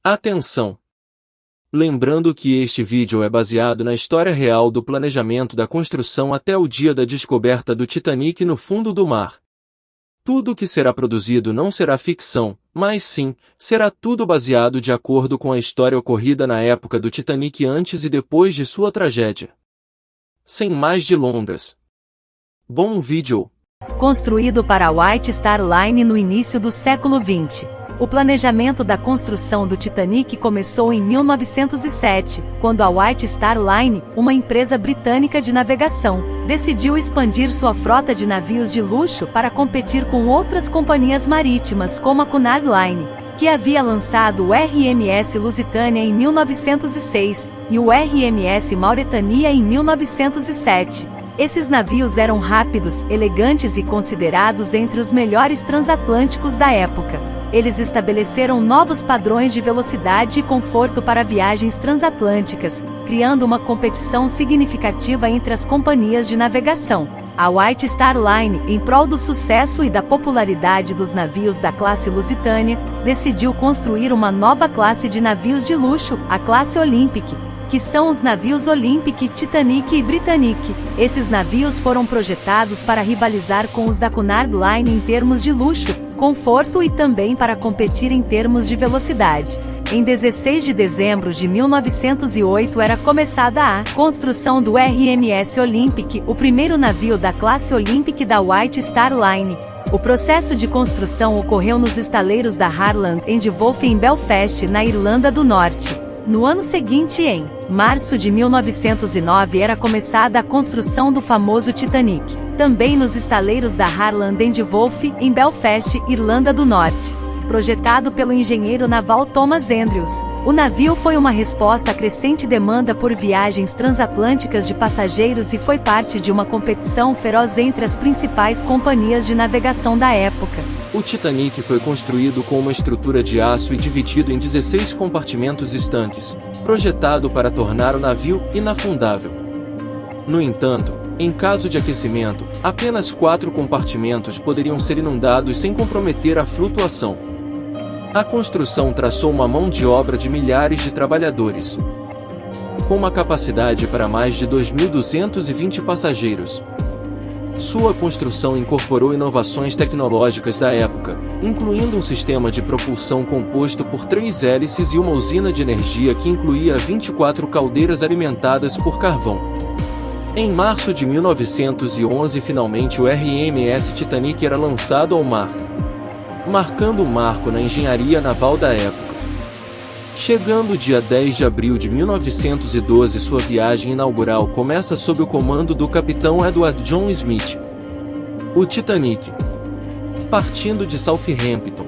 Atenção! Lembrando que este vídeo é baseado na história real do planejamento da construção até o dia da descoberta do Titanic no fundo do mar. Tudo que será produzido não será ficção, mas sim, será tudo baseado de acordo com a história ocorrida na época do Titanic antes e depois de sua tragédia. Sem mais delongas. Bom vídeo! Construído para a White Star Line no início do século XX. O planejamento da construção do Titanic começou em 1907, quando a White Star Line, uma empresa britânica de navegação, decidiu expandir sua frota de navios de luxo para competir com outras companhias marítimas como a Cunard Line, que havia lançado o RMS Lusitania em 1906 e o RMS Mauretania em 1907. Esses navios eram rápidos, elegantes e considerados entre os melhores transatlânticos da época. Eles estabeleceram novos padrões de velocidade e conforto para viagens transatlânticas, criando uma competição significativa entre as companhias de navegação. A White Star Line, em prol do sucesso e da popularidade dos navios da classe Lusitania, decidiu construir uma nova classe de navios de luxo, a classe Olympic, que são os navios Olympic, Titanic e Britannic. Esses navios foram projetados para rivalizar com os da Cunard Line em termos de luxo, conforto e também para competir em termos de velocidade. Em 16 de dezembro de 1908 era começada a construção do RMS Olympic, o primeiro navio da classe Olympic da White Star Line. O processo de construção ocorreu nos estaleiros da Harland and Wolff em Belfast, na Irlanda do Norte. No ano seguinte, em março de 1909, era começada a construção do famoso Titanic, também nos estaleiros da Harland and Wolff, em Belfast, Irlanda do Norte. Projetado pelo engenheiro naval Thomas Andrews, o navio foi uma resposta à crescente demanda por viagens transatlânticas de passageiros e foi parte de uma competição feroz entre as principais companhias de navegação da época. O Titanic foi construído com uma estrutura de aço e dividido em 16 compartimentos estanques, projetado para tornar o navio inafundável. No entanto, em caso de aquecimento, apenas 4 compartimentos poderiam ser inundados sem comprometer a flutuação. A construção traçou uma mão de obra de milhares de trabalhadores, com uma capacidade para mais de 2.220 passageiros. Sua construção incorporou inovações tecnológicas da época, incluindo um sistema de propulsão composto por 3 hélices e uma usina de energia que incluía 24 caldeiras alimentadas por carvão. Em março de 1911, finalmente o RMS Titanic era lançado ao mar, marcando um marco na engenharia naval da época. Chegando dia 10 de abril de 1912, sua viagem inaugural começa sob o comando do capitão Edward John Smith. O Titanic, partindo de Southampton,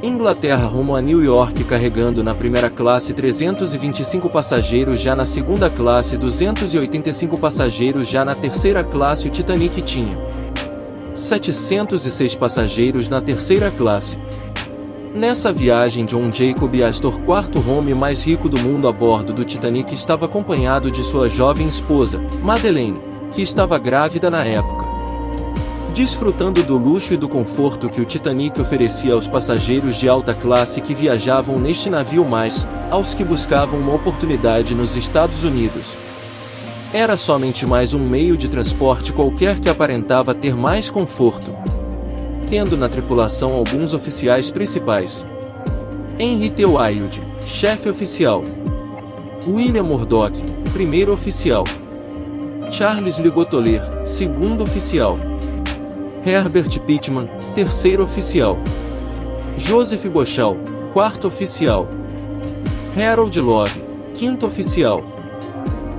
Inglaterra, rumo a New York, carregando na primeira classe 325 passageiros, já na segunda classe 285 passageiros, já na terceira classe o Titanic tinha 706 passageiros na terceira classe. Nessa viagem, John Jacob Astor, quarto homem mais rico do mundo a bordo do Titanic, estava acompanhado de sua jovem esposa, Madeleine, que estava grávida na época. Desfrutando do luxo e do conforto que o Titanic oferecia aos passageiros de alta classe que viajavam neste navio, mais aos que buscavam uma oportunidade nos Estados Unidos. Era somente mais um meio de transporte qualquer que aparentava ter mais conforto, tendo na tripulação alguns oficiais principais: Henry T. Wilde, chefe oficial; William Murdoch, primeiro oficial; Charles Ligotoler, segundo oficial; Herbert Pitman, terceiro oficial; Joseph Bochal, quarto oficial; Harold Love, quinto oficial;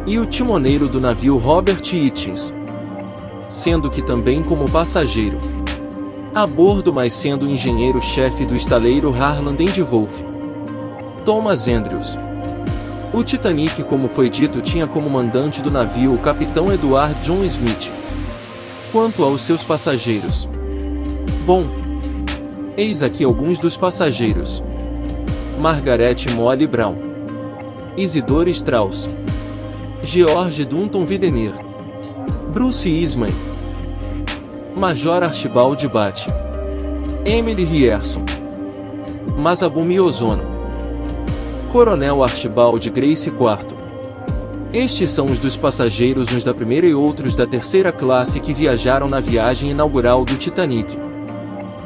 e o timoneiro do navio Robert Hitchens, sendo que também como passageiro a bordo, mas sendo o engenheiro-chefe do estaleiro Harland and Wolff, Thomas Andrews. O Titanic, como foi dito, tinha como mandante do navio o capitão Edward John Smith. Quanto aos seus passageiros, bom, eis aqui alguns dos passageiros: Margaret Molly Brown, Isidore Strauss, George Dunton Widener, Bruce Ismay, Major Archibald Batt, Emily Rierson, Masabumi Ozono, Coronel Archibald Grace IV. Estes são os dos passageiros, uns da primeira e outros da terceira classe, que viajaram na viagem inaugural do Titanic.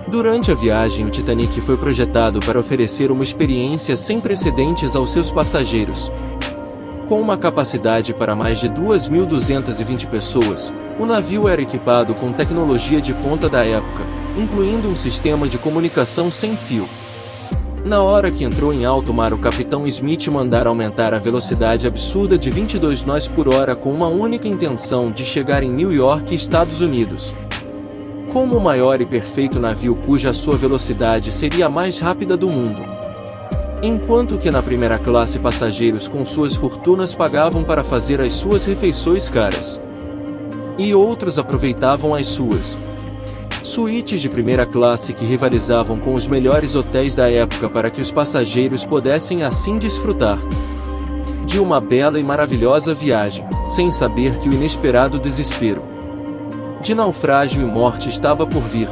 Durante a viagem, o Titanic foi projetado para oferecer uma experiência sem precedentes aos seus passageiros. Com uma capacidade para mais de 2.220 pessoas, o navio era equipado com tecnologia de ponta da época, incluindo um sistema de comunicação sem fio. Na hora que entrou em alto mar, o capitão Smith mandara aumentar a velocidade absurda de 22 nós por hora com uma única intenção de chegar em New York, Estados Unidos. Como o maior e perfeito navio cuja sua velocidade seria a mais rápida do mundo. Enquanto que na primeira classe passageiros com suas fortunas pagavam para fazer as suas refeições caras. E outros aproveitavam as suas suítes de primeira classe que rivalizavam com os melhores hotéis da época para que os passageiros pudessem assim desfrutar de uma bela e maravilhosa viagem, sem saber que o inesperado desespero de naufrágio e morte estava por vir.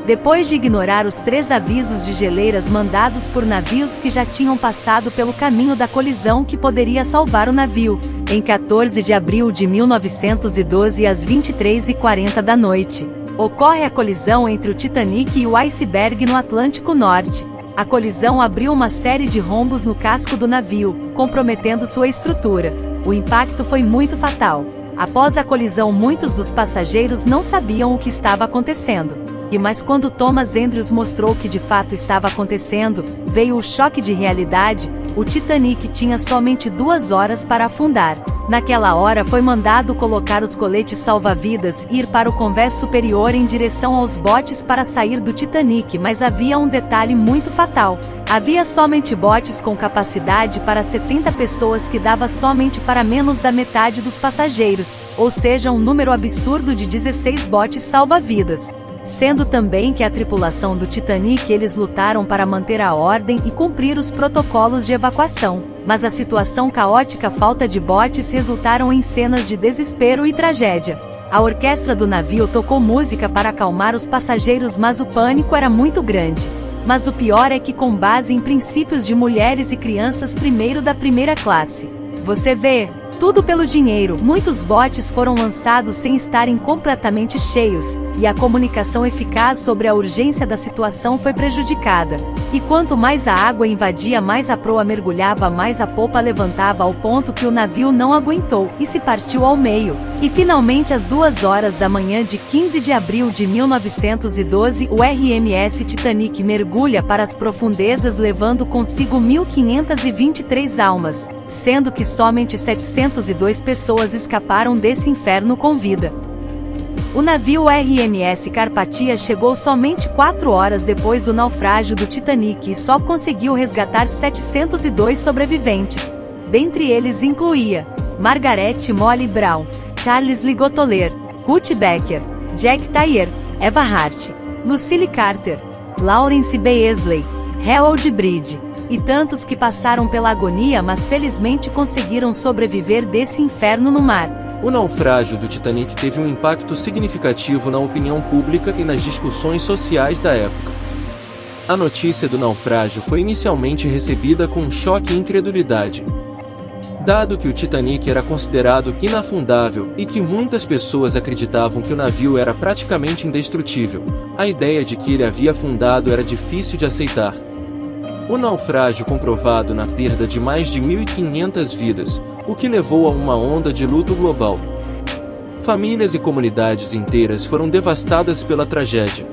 Depois de ignorar os 3 avisos de geleiras mandados por navios que já tinham passado pelo caminho da colisão que poderia salvar o navio, em 14 de abril de 1912 às 23h40 da noite, ocorre a colisão entre o Titanic e o iceberg no Atlântico Norte. A colisão abriu uma série de rombos no casco do navio, comprometendo sua estrutura. O impacto foi muito fatal. Após a colisão, muitos dos passageiros não sabiam o que estava acontecendo. Mas quando Thomas Andrews mostrou o que de fato estava acontecendo, veio o choque de realidade. O Titanic tinha somente 2 horas para afundar. Naquela hora foi mandado colocar os coletes salva-vidas e ir para o convés superior em direção aos botes para sair do Titanic, mas havia um detalhe muito fatal. Havia somente botes com capacidade para 70 pessoas, que dava somente para menos da metade dos passageiros, ou seja, um número absurdo de 16 botes salva-vidas. Sendo também que a tripulação do Titanic, eles lutaram para manter a ordem e cumprir os protocolos de evacuação, mas a situação caótica, a falta de botes resultaram em cenas de desespero e tragédia. A orquestra do navio tocou música para acalmar os passageiros, mas o pânico era muito grande. Mas o pior é que, com base em princípios de mulheres e crianças primeiro da primeira classe, você vê, tudo pelo dinheiro, muitos botes foram lançados sem estarem completamente cheios, e a comunicação eficaz sobre a urgência da situação foi prejudicada. E quanto mais a água invadia, mais a proa mergulhava, mais a popa levantava, ao ponto que o navio não aguentou e se partiu ao meio. E finalmente, às 2 horas da manhã de 15 de abril de 1912, o RMS Titanic mergulha para as profundezas, levando consigo 1.523 almas, sendo que somente 702 pessoas escaparam desse inferno com vida. O navio RMS Carpathia chegou somente 4 horas depois do naufrágio do Titanic e só conseguiu resgatar 702 sobreviventes. Dentre eles incluía Margaret Molly Brown, Charles Ligotoler, Ruth Becker, Jack Thayer, Eva Hart, Lucille Carter, Lawrence Beasley, Harold Bride, e tantos que passaram pela agonia, mas felizmente conseguiram sobreviver desse inferno no mar. O naufrágio do Titanic teve um impacto significativo na opinião pública e nas discussões sociais da época. A notícia do naufrágio foi inicialmente recebida com choque e incredulidade. Dado que o Titanic era considerado inafundável e que muitas pessoas acreditavam que o navio era praticamente indestrutível, a ideia de que ele havia afundado era difícil de aceitar. O naufrágio comprovado na perda de mais de 1.500 vidas, o que levou a uma onda de luto global. Famílias e comunidades inteiras foram devastadas pela tragédia.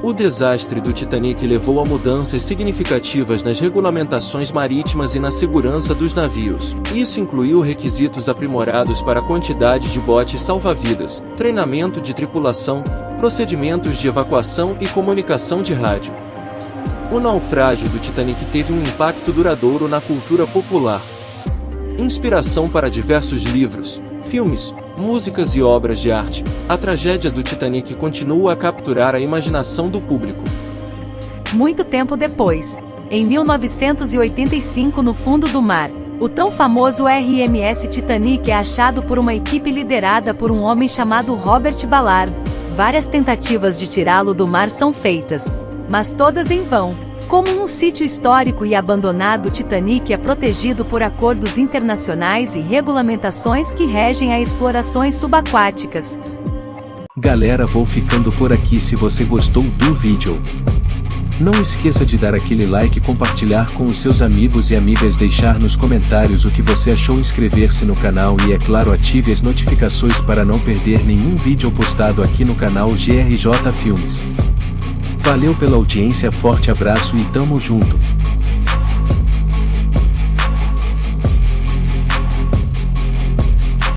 O desastre do Titanic levou a mudanças significativas nas regulamentações marítimas e na segurança dos navios. Isso incluiu requisitos aprimorados para a quantidade de botes salva-vidas, treinamento de tripulação, procedimentos de evacuação e comunicação de rádio. O naufrágio do Titanic teve um impacto duradouro na cultura popular. Inspiração para diversos livros, filmes, músicas e obras de arte, a tragédia do Titanic continua a capturar a imaginação do público. Muito tempo depois, em 1985, no fundo do mar, o tão famoso RMS Titanic é achado por uma equipe liderada por um homem chamado Robert Ballard. Várias tentativas de tirá-lo do mar são feitas, mas todas em vão. Como um sítio histórico e abandonado, o Titanic é protegido por acordos internacionais e regulamentações que regem as explorações subaquáticas. Galera, vou ficando por aqui. Se você gostou do vídeo, não esqueça de dar aquele like, compartilhar com os seus amigos e amigas, deixar nos comentários o que você achou, inscrever-se no canal e, é claro, ative as notificações para não perder nenhum vídeo postado aqui no canal GRJ Filmes. Valeu pela audiência, forte abraço e tamo junto!